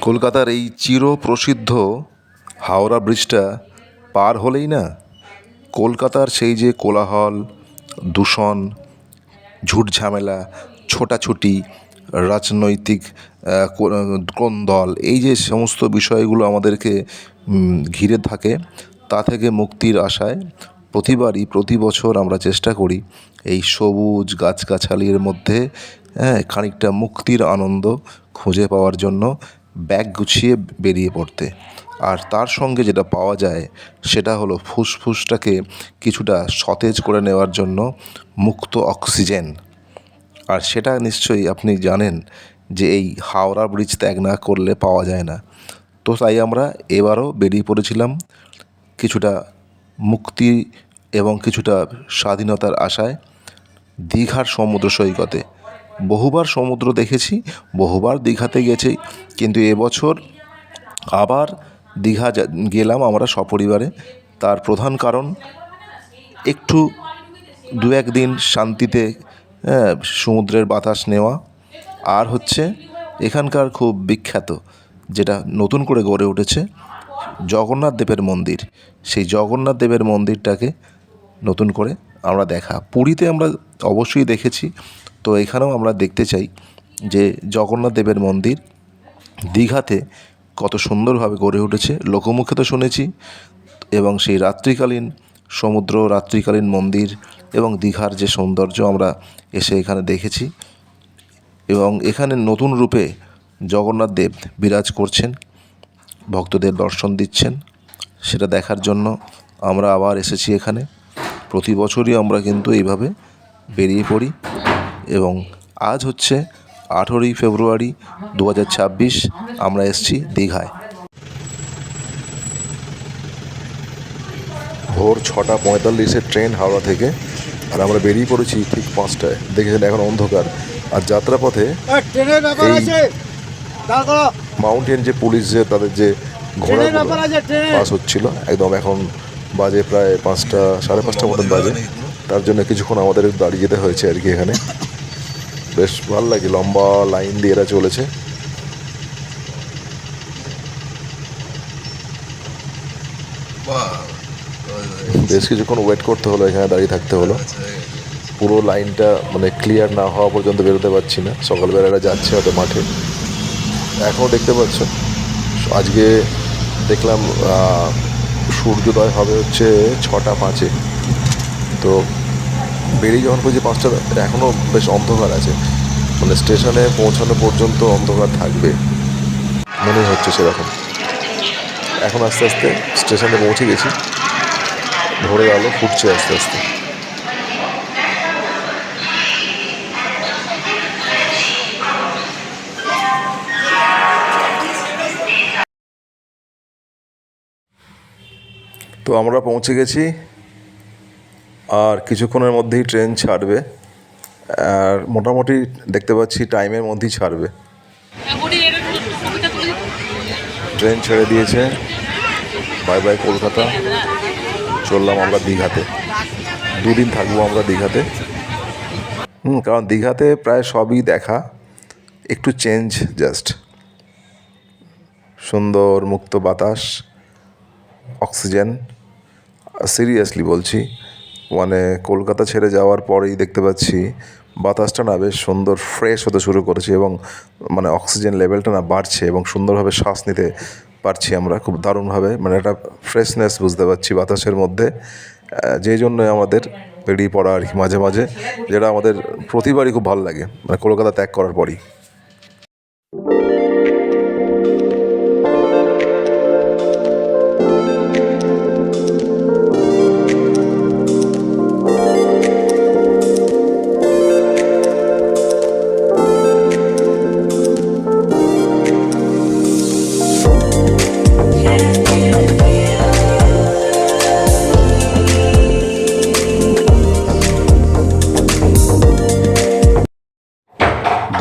কলকাতার এই চিরপ্রসিদ্ধ হাওড়া ব্রিজটা পার হলেই না কলকাতার সেই যে কোলাহল, দূষণ, ঝুটঝামেলা, ছোটাছুটি, রাজনৈতিক কোন্দল, এই যে সমস্ত বিষয়গুলো আমাদেরকে ঘিরে থাকে তা থেকে মুক্তির আশায় প্রতি বছর আমরা চেষ্টা করি এই সবুজ গাছগাছালির মধ্যে খানিকটা মুক্তির আনন্দ খুঁজে পাওয়ার জন্য ব্যাগ গুছিয়ে বেরিয়ে পড়তে। আর তার সঙ্গে যেটা পাওয়া যায় সেটা হলো ফুসফুসটাকে কিছুটা সতেজ করে নেওয়ার জন্য মুক্ত অক্সিজেন। আর সেটা নিশ্চয়ই আপনি জানেন যে এই হাওড়া ব্রিজ ত্যাগ না করলে পাওয়া যায় না। তো তাই আমরা এবারও বেরিয়ে পড়েছিলাম কিছুটা মুক্তি এবং কিছুটা স্বাধীনতার আশায় দীঘার সমুদ্র সৈকতে। বহুবার সমুদ্র দেখেছি, বহুবার দীঘাতে গেছি, কিন্তু এবছর আবার দীঘা গেলাম আমরা সপরিবারে। তার প্রধান কারণ একটু দু একদিন শান্তিতে সমুদ্রের বাতাস নেওয়া, আর হচ্ছে এখানকার খুব বিখ্যাত যেটা নতুন করে গড়ে উঠেছে জগন্নাথ দেবের মন্দির। সেই জগন্নাথ দেবের মন্দিরটাকে নতুন করে আমরা দেখা। পুরীতে আমরা অবশ্যই দেখেছি, তো এখানেও আমরা দেখতে চাই যে জগন্নাথ দেবের মন্দির দীঘাতে কত সুন্দরভাবে গড়ে উঠেছে। লোকমুখে তো শুনেছি, এবং সেই রাত্রিকালীন সমুদ্র, রাত্রিকালীন মন্দির এবং দীঘার যে সৌন্দর্য আমরা এসে এখানে দেখেছি, এবং এখানে নতুন রূপে জগন্নাথ দেব বিরাজ করছেন, ভক্তদের দর্শন দিচ্ছেন, সেটা দেখার জন্য আমরা আবার এসেছি এখানে। প্রতি বছরই আমরা কিন্তু এইভাবে বেরিয়ে পড়ি, এবং আজ হচ্ছে 18ই ফেব্রুয়ারি 2026, আমরা এসেছি দীঘায়। ভোর 6:45 ট্রেন হাওড়া থেকে, আর আমরা বেরিয়ে পড়েছি ঠিক 5টায়। দেখেছেন এখন অন্ধকার, আর যাত্রাপথে এই মাউন্টেন যে পুলিশ যে তাদের যে ঘোড়া পাস হচ্ছিল একদম, এখন বাজে প্রায় 5টা, 5:30 মতন বাজে। তার জন্য কিছুক্ষণ আমাদের দাঁড়িয়ে যেতে হয়েছে আর কি। এখানে বেশ ভালো লাগে, লম্বা লাইন দিয়ে এরা চলেছে। বেশ কিছুক্ষণ ওয়েট করতে হলো, এখানে দাঁড়িয়ে থাকতে হলো। পুরো লাইনটা মানে ক্লিয়ার না হওয়া পর্যন্ত বেরোতে পারছি না। সকালবেলা এরা যাচ্ছে হয়তো মাঠে, এখনও দেখতে পাচ্ছ। আজকে দেখলাম সূর্যোদয় হবে হচ্ছে 6:05। তো বেরিয়ে যখন পড়ছি 5টা, এখনও বেশ অন্ধকার আছে, মানে স্টেশনে পৌঁছানো পর্যন্ত অন্ধকার থাকবে মনে হচ্ছে সেরকম। এখন আস্তে আস্তে স্টেশনে পৌঁছে গেছি, ভোরের আলো ফুটছে আস্তে আস্তে। তো আমরা পৌঁছে গেছি, আর কিছুক্ষণের মধ্যেই ট্রেন ছাড়বে, আর মোটামুটি দেখতে পাচ্ছি টাইমের মধ্যেই ছাড়বে। ট্রেন ছেড়ে দিয়েছে, বাই বাই কলকাতা। চললাম আমরা দীঘাতে, 2 দিন থাকবো আমরা দীঘাতে। কারণ দীঘাতে প্রায় সবই দেখা, একটু চেঞ্জ জাস্ট। সুন্দর মুক্ত বাতাস, অক্সিজেন। সিরিয়াসলি বলছি, মানে কলকাতা ছেড়ে যাওয়ার পরেই দেখতে পাচ্ছি বাতাসটা না বেশ সুন্দর ফ্রেশ হতে শুরু করেছে, এবং মানে অক্সিজেন লেভেলটা না বাড়ছে, এবং সুন্দরভাবে শ্বাস নিতে পারছি আমরা খুব দারুণভাবে। মানে একটা ফ্রেশনেস বুঝতে পারছি বাতাসের মধ্যে, যেই জন্য আমাদের বেরিয়ে পড়া আর কি মাঝে মাঝে, যেটা আমাদের প্রতিবারই খুব ভালো লাগে, মানে কলকাতা ত্যাগ করার পরই।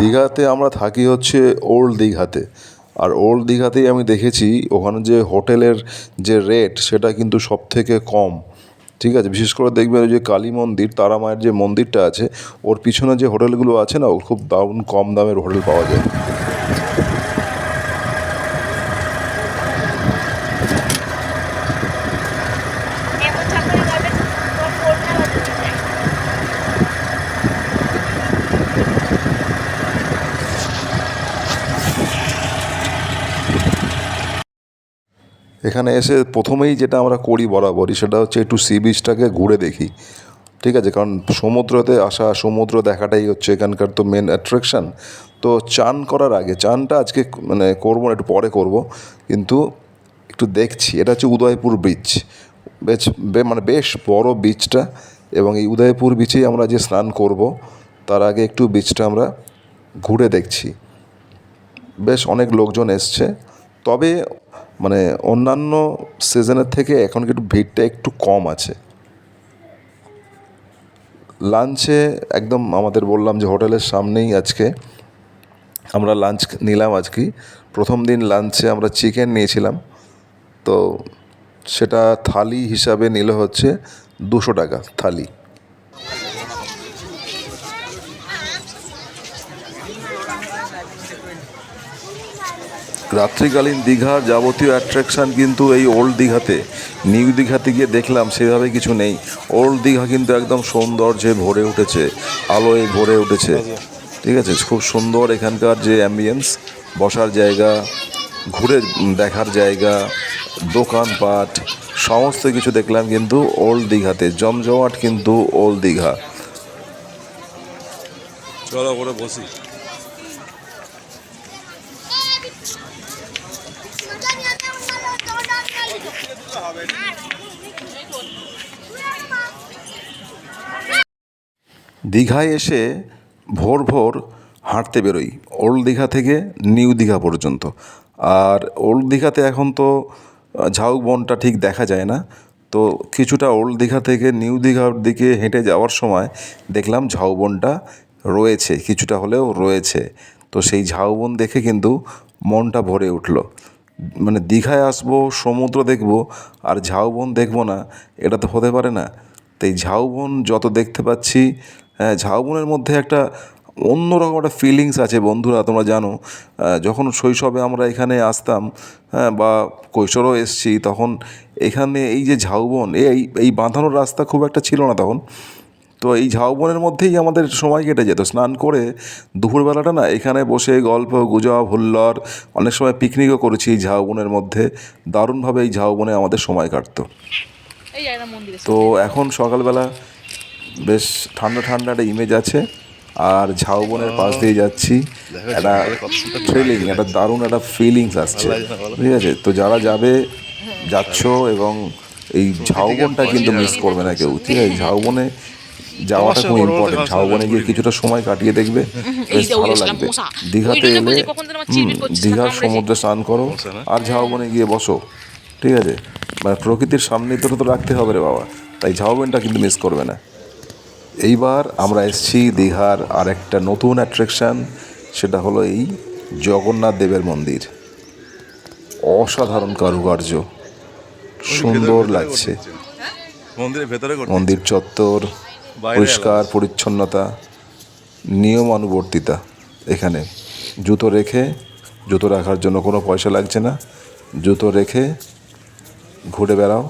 দীঘাতে আমরা থাকি হচ্ছে ওল্ড দীঘাতে, আর ওল্ড দীঘাতেই আমি দেখেছি ওখানে যে হোটেলের যে রেট সেটা কিন্তু সব থেকে কম। ঠিক আছে, বিশেষ করে দেখবেন ওই যে কালী মন্দির, তারা মায়ের যে মন্দিরটা আছে, ওর পিছনে যে হোটেলগুলো আছে না, ও খুব দারুণ কম দামের হোটেল পাওয়া যায়। এখানে এসে প্রথমেই যেটা আমরা করি বরাবরই সেটা হচ্ছে একটু সি বিচটাকে ঘুরে দেখি, ঠিক আছে, কারণ সমুদ্রতে আসা, সমুদ্র দেখাটাই হচ্ছে এখানকার তো মেন অ্যাট্রাকশান। তো চান করার আগে, চানটা আজকে মানে করবো না, একটু পরে করব, কিন্তু একটু দেখছি। এটা হচ্ছে উদয়পুর বিচ, মানে বেশ বড় বিচটা, এবং এই উদয়পুর বিচেই আমরা যে স্নান করব তার আগে একটু বিচটা আমরা ঘুরে দেখছি। বেশ অনেক লোকজন এসছে, তবে মানে অন্যান্য সিজনের থেকে এখন একটু ভিড়টা একটু কম আছে। লাঞ্চে একদম আমাদের বললাম যে হোটেলের সামনেই আজকে আমরা লাঞ্চ নিলাম। আজকে প্রথম দিন লাঞ্চে আমরা চিকেন নিয়েছিলাম, তো সেটা থালি হিসাবে নিল হচ্ছে 200 টাকা থালি। রাত্রিকালীন দীঘার যাবতীয় অ্যাট্রাকশান কিন্তু এই ওল্ড দীঘাতে। নিউ দীঘাতে গিয়ে দেখলাম সেভাবে কিছু নেই। ওল্ড দীঘা কিন্তু একদম সৌন্দর্যে ভরে উঠেছে, আলোয় ভরে উঠেছে, ঠিক আছে। খুব সুন্দর এখানকার যে অ্যাম্বিয়েন্স, বসার জায়গা, ঘুরে দেখার জায়গা, দোকানপাট, সমস্ত কিছু দেখলাম কিন্তু ওল্ড দীঘাতে। জমজমাট কিন্তু ওল্ড দীঘা। চলো করে বসি। দীঘায় এসে ভোর ভোর হাঁটতে বেরোই ওল্ড দীঘা থেকে নিউ দীঘা পর্যন্ত। আর ওল্ড দীঘাতে এখন তো ঝাউবনটা ঠিক দেখা যায় না, তো কিছুটা ওল্ড দীঘা থেকে নিউ দীঘার দিকে হেঁটে যাওয়ার সময় দেখলাম ঝাউবনটা রয়েছে, কিছুটা হলেও রয়েছে। তো সেই ঝাউবন দেখে কিন্তু মনটা ভরে উঠল। মানে দীঘায় আসবো, সমুদ্র দেখবো, আর ঝাউবন দেখবো না, এটা তো হতে পারে না। তো এই ঝাউবন যত দেখতে পাচ্ছি, হ্যাঁ, ঝাউবনের মধ্যে একটা অন্যরকম একটা ফিলিংস আছে বন্ধুরা। তোমরা জানো, যখন শৈশবে আমরা এখানে আসতাম, হ্যাঁ, বা কৈশোরেও এসেছি, তখন এখানে এই যে ঝাউবন, এই বাঁধানোর রাস্তা খুব একটা ছিল না তখন। তো এই ঝাউবনের মধ্যেই আমাদের সময় কেটে যেত। স্নান করে দুপুরবেলাটা না এখানে বসে গল্প গুজব হুল্লোড়, অনেক সময় পিকনিকও করেছি এই ঝাউবনের মধ্যে। দারুণভাবে এই ঝাউবনে আমাদের সময় কাটতো। তো এখন সকালবেলা বেশ ঠান্ডা ঠান্ডা একটা ইমেজ আছে, আর ঝাউবনের পাশ দিয়ে যাচ্ছি, একটা থ্রিলিং, একটা দারুণ একটা ফিলিংস আসছে, ঠিক আছে। তো যারা যাবে, যাচ্ছ, এবং এই ঝাউবনটা কিন্তু মিস করবে না কেউ, ঠিক আছে। ঝাউবনে যাওয়াটা খুব ইম্পর্টেন্ট। ঝাউবনে গিয়ে কিছুটা সময় কাটিয়ে দেখবে, বেশ ভালো লাগবে। দীঘাতে এলে দীঘার সমুদ্রে স্নান করো আর ঝাউবনে গিয়ে বসো, ঠিক আছে। মানে প্রকৃতির সান্নিধ্যটা তো রাখতে হবে রে বাবা, তাই ঝাউবনটা কিন্তু মিস করবে না। এইবার আমরা এসেছি দীঘার আর একটা নতুন অ্যাট্রাকশান, সেটা হলো এই জগন্নাথ দেবের মন্দির। অসাধারণ কারুকার্য, সুন্দর লাগছে। মন্দিরের ভেতরে মন্দির চত্বর, পরিষ্কার পরিচ্ছন্নতা, নিয়মানুবর্তিতা। এখানে জুতো রাখার জন্য কোনো পয়সা লাগছে না, জুতো রেখে ঘুরে বেড়াও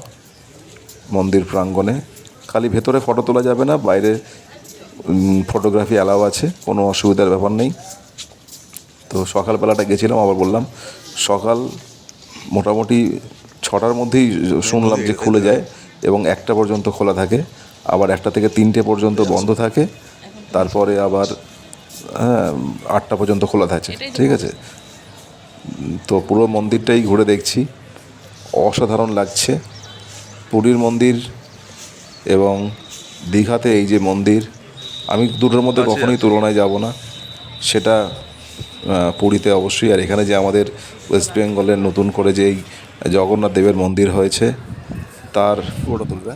মন্দির প্রাঙ্গণে। খালি ভেতরে ফটো তোলা যাবে না, বাইরে ফটোগ্রাফি অ্যালাউ আছে, কোনো অসুবিধার ব্যাপার নেই। তো সকালবেলাটা গেছিলাম, আবার বললাম সকাল মোটামুটি 6টার মধ্যেই শুনলাম যে খুলে যায়, এবং 1টা পর্যন্ত খোলা থাকে, আবার 1টা থেকে 3টে পর্যন্ত বন্ধ থাকে, তারপরে আবার 8টা পর্যন্ত খোলা থাকে, ঠিক আছে। তো পুরো মন্দিরটাই ঘুরে দেখছি, অসাধারণ লাগছে। পুরীর মন্দির এবং দীঘাতে এই যে মন্দির, আমি দুটোর মধ্যে কখনোই তুলনায় যাব না। সেটা পুরীতে অবশ্যই, আর এখানে যে আমাদের ওয়েস্ট বেঙ্গলের নতুন করে যে এই জগন্নাথ দেবের মন্দির হয়েছে, তার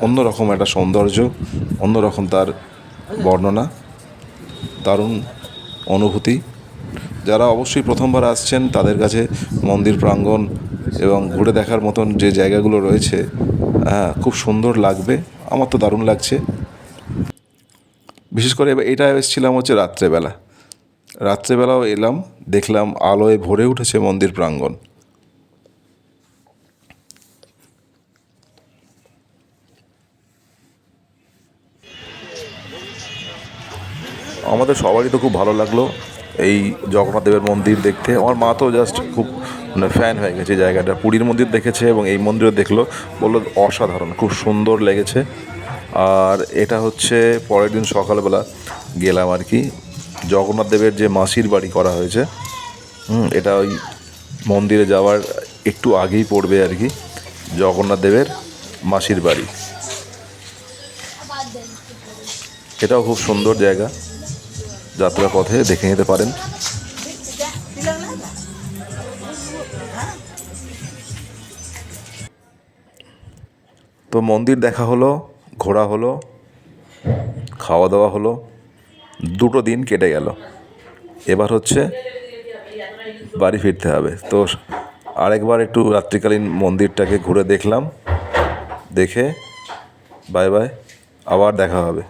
অন্যরকম একটা সৌন্দর্য, অন্যরকম তার বর্ণনা, দারুণ অনুভূতি। যারা অবশ্যই প্রথমবার আসছেন তাদের কাছে মন্দির প্রাঙ্গণ এবং ঘুরে দেখার মতন যে জায়গাগুলো রয়েছে, খুব সুন্দর লাগবে। আমার তো দারুণ লাগছে। বিশেষ করে এটা এসেছিলাম হচ্ছে রাত্রেবেলাও এলাম, দেখলাম আলোয় ভরে উঠেছে মন্দির প্রাঙ্গণ। আমাদের সবারই তো খুব ভালো লাগলো এই জগন্নাথ দেবের মন্দির দেখতে। আমার মা তো জাস্ট খুব মানে ফ্যান হয়ে গেছে এই জায়গাটা। পুরীর মন্দির দেখেছে এবং এই মন্দিরও দেখলো, বললো অসাধারণ, খুব সুন্দর লেগেছে। আর এটা হচ্ছে পরের দিন সকালবেলা গেলাম আর কি, জগন্নাথ দেবের যে মাসির বাড়ি করা হয়েছে, এটা ওই মন্দিরে যাওয়ার একটু আগেই পড়বে আর কি, জগন্নাথ দেবের মাসির বাড়ি। এটাও খুব সুন্দর জায়গা, যাত্রার পথে দেখে নিতে পারেন। তো মন্দির দেখা হলো, ঘোরা হলো, খাওয়া দাওয়া হলো, 2 দিন কেটে গেল। এবার হচ্ছে বাড়ি ফিরতে হবে। তো আরেকবার একটু রাত্রিকালীন মন্দিরটাকে ঘুরে দেখলাম, দেখে বাই বাই, আবার দেখা হবে।